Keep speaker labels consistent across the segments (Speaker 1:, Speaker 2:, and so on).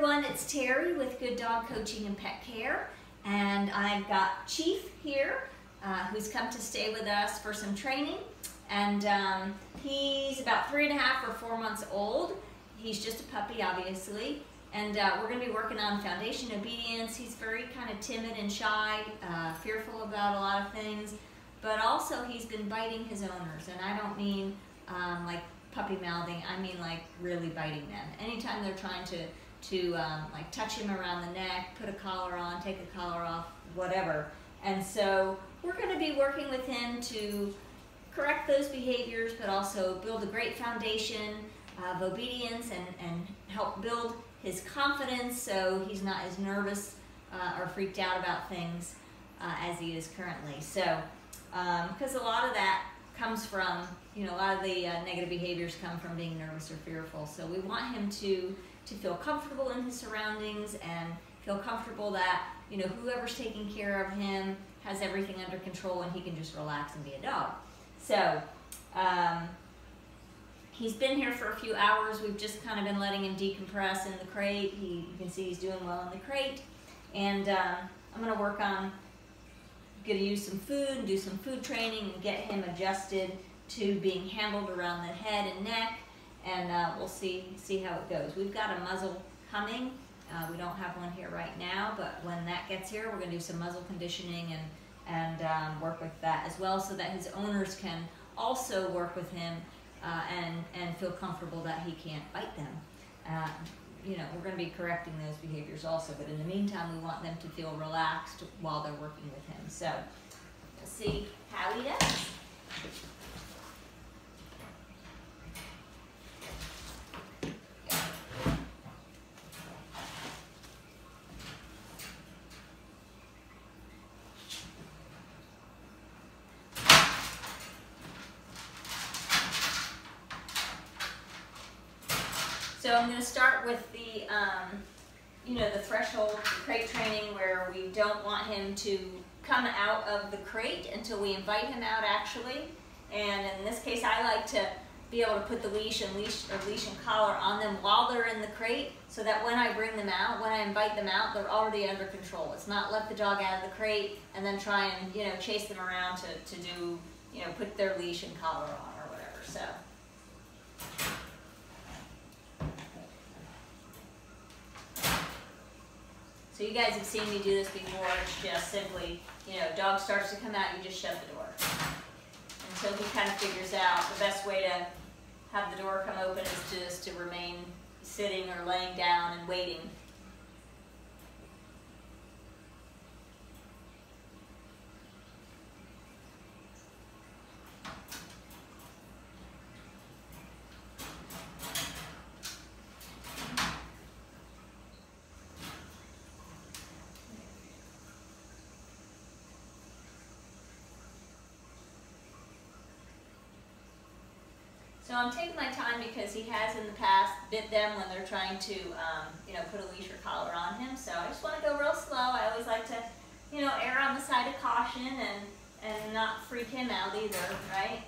Speaker 1: everyone, it's Terry with Good Dog Coaching and Pet Care, and I've got Chief here who's come to stay with us for some training, and he's about 3.5 or 4 months old. He's just a puppy, obviously, and we're going to be working on foundation obedience. He's very kind of timid and shy, fearful about a lot of things, but also he's been biting his owners, and I don't mean like puppy mouthing, I mean like really biting them. Anytime they're trying to like touch him around the neck, put a collar on, take a collar off, whatever. And so we're going to be working with him to correct those behaviors, but also build a great foundation of obedience and help build his confidence so he's not as nervous or freaked out about things as he is currently. So, because a lot of that comes from, a lot of the negative behaviors come from being nervous or fearful. So we want him to feel comfortable in his surroundings and feel comfortable that, whoever's taking care of him has everything under control and he can just relax and be a dog. So he's been here for a few hours. We've just kind of been letting him decompress in the crate. You can see he's doing well in the crate. And I'm going to work on, going to use some food and do some food training and get him adjusted to being handled around the head and neck. And we'll see how it goes. We've got a muzzle coming. We don't have one here right now, but when that gets here, we're going to do some muzzle conditioning and work with that as well, so that his owners can also work with him and feel comfortable that he can't bite them. We're going to be correcting those behaviors also, but in the meantime, we want them to feel relaxed while they're working with him. So we'll see how he does. So I'm going to start with the, the threshold, the crate training, where we don't want him to come out of the crate until we invite him out, actually. And in this case, I like to be able to put the leash and collar on them while they're in the crate, so that when I bring them out, when I invite them out, they're already under control. It's not let the dog out of the crate and then try and chase them around to do put their leash and collar on or whatever. So. So you guys have seen me do this before. It's just simply, dog starts to come out, you just shut the door. Until he kind of figures out the best way to have the door come open is just to remain sitting or laying down and waiting. So I'm taking my time because he has in the past bit them when they're trying to, put a leash or collar on him. So I just want to go real slow. I always like to, err on the side of caution and not freak him out either, right?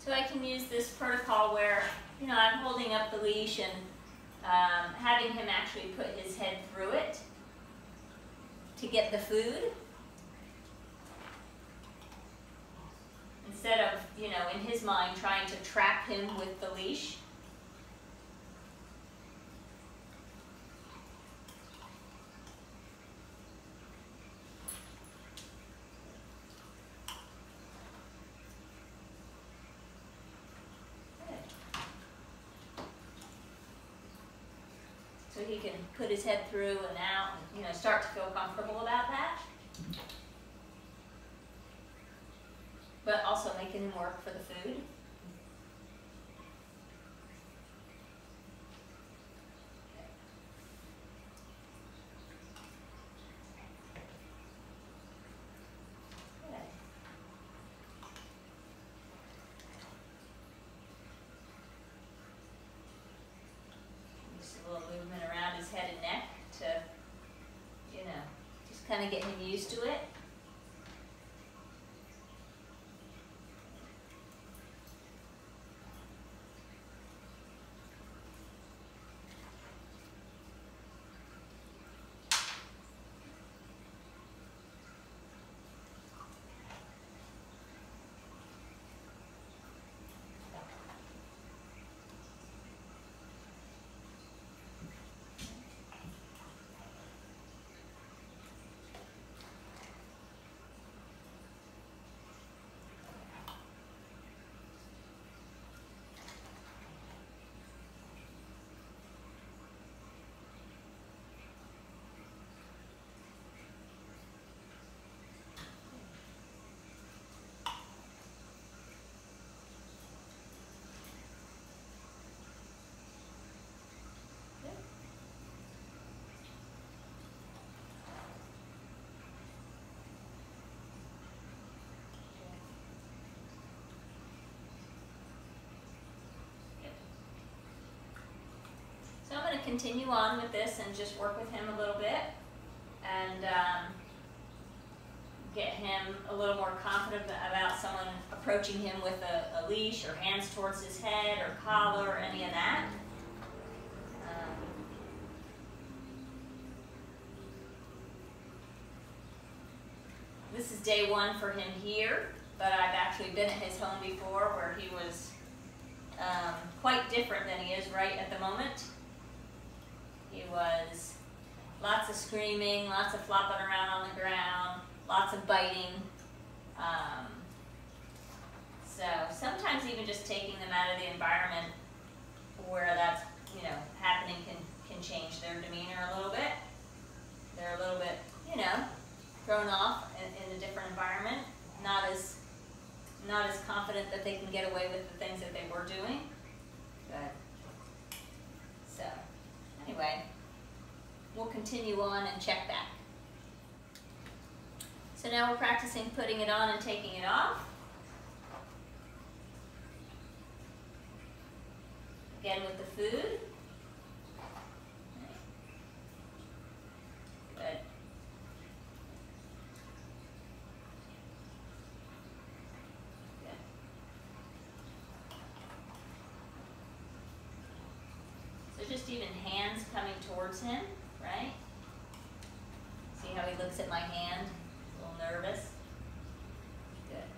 Speaker 1: So I can use this protocol where, I'm holding up the leash and having him actually put his head through it to get the food. Instead of, in his mind, trying to trap him with the leash. so he can put his head through and out and, you know, start to feel comfortable about that. But also making him work for the food. Movement around his head and neck to, you know, just kind of get him used to it. So I'm going to continue on with this and just work with him a little bit and get him a little more confident about someone approaching him with a leash or hands towards his head or collar or any of that. This is day one for him here, but I've actually been at his home before where he was quite different than he is right at the moment. He was lots of screaming, lots of flopping around on the ground, lots of biting. So sometimes even just taking them out of the environment where that's, you know, happening can change their demeanor a little bit. They're a little bit, you know, thrown off in a different environment, not as confident that they can get away with the things that they were doing. Good. So anyway, we'll continue on and check back. So now we're practicing putting it on and taking it off. Again with the food. Good. So just even hands coming towards him, right? See how he looks at my hand? A little nervous. Good.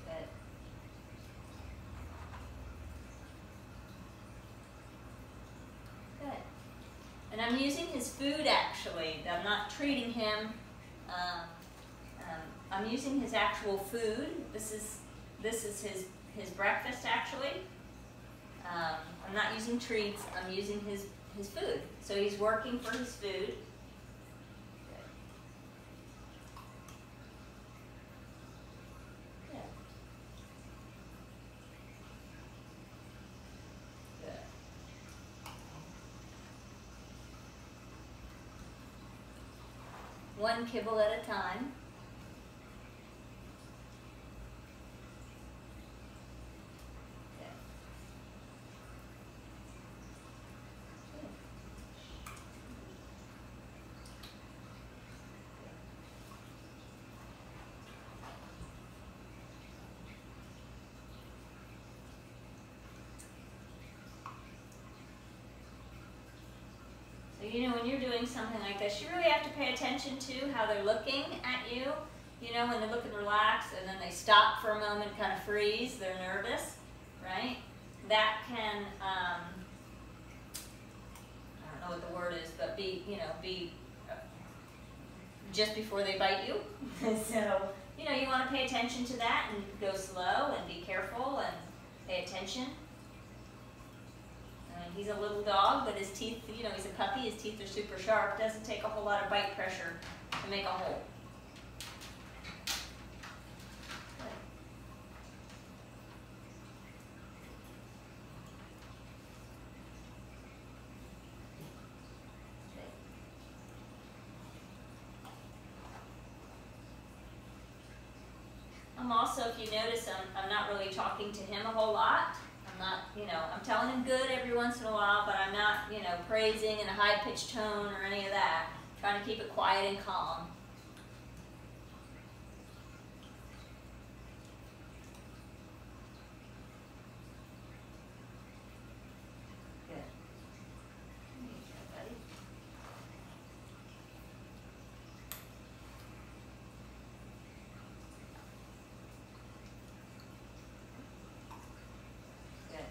Speaker 1: Good. Good. And I'm using his food actually. I'm not treating him. I'm using his actual food. This is his breakfast actually. I'm not using treats, I'm using his food. So he's working for his food. Good. Good. Good. One kibble at a time. You know, when you're doing something like this, you really have to pay attention to how they're looking at you. You know, when they're looking relaxed and then they stop for a moment, kind of freeze, they're nervous, right? That can, I don't know what the word is, but be just before they bite you. So, you know, you want to pay attention to that and go slow and be careful and pay attention. mean, he's a little dog, but his teeth, you know, he's a puppy, his teeth are super sharp. Doesn't take a whole lot of bite pressure to make a hole. I'm also, if you notice, I'm not really talking to him a whole lot. I'm not, you know, I'm telling him good every once in a while, but I'm not, you know, praising in a high-pitched tone or any of that. I'm trying to keep it quiet and calm. Good. There you go, buddy. Good.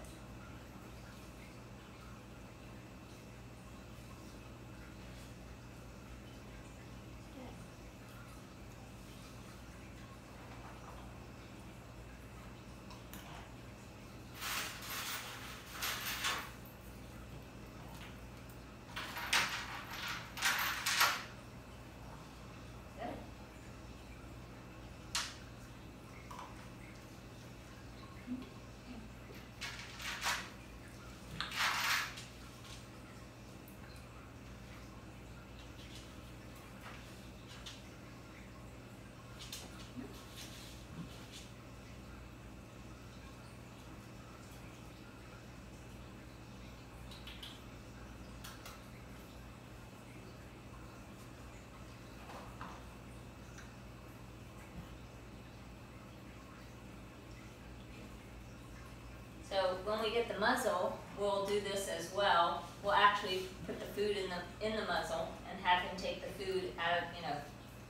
Speaker 1: So when we get the muzzle, we'll do this as well. We'll actually put the food in the muzzle and have him take the food out of, you know,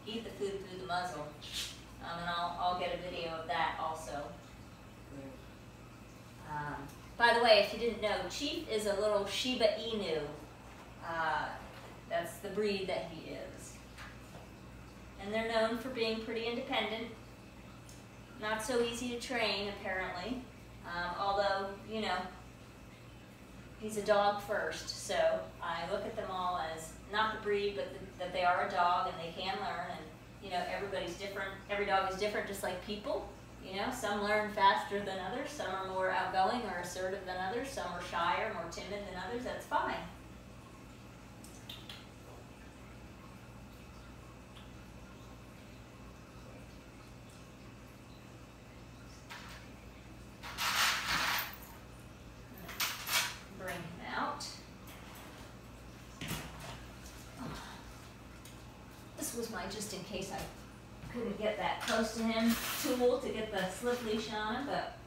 Speaker 1: eat the food through the muzzle. And I'll get a video of that also. By the way, if you didn't know, Chief is a little Shiba Inu. That's the breed that he is. And they're known for being pretty independent. Not so easy to train, apparently. Although, you know, he's a dog first, so I look at them all as not the breed, but that they are a dog and they can learn. And, you know, everybody's different. Every dog is different, just like people. You know, some learn faster than others. Some are more outgoing or assertive than others. Some are shyer, more timid than others. That's fine. Was my just in case I couldn't get that close to him tool to get the slip leash on him, but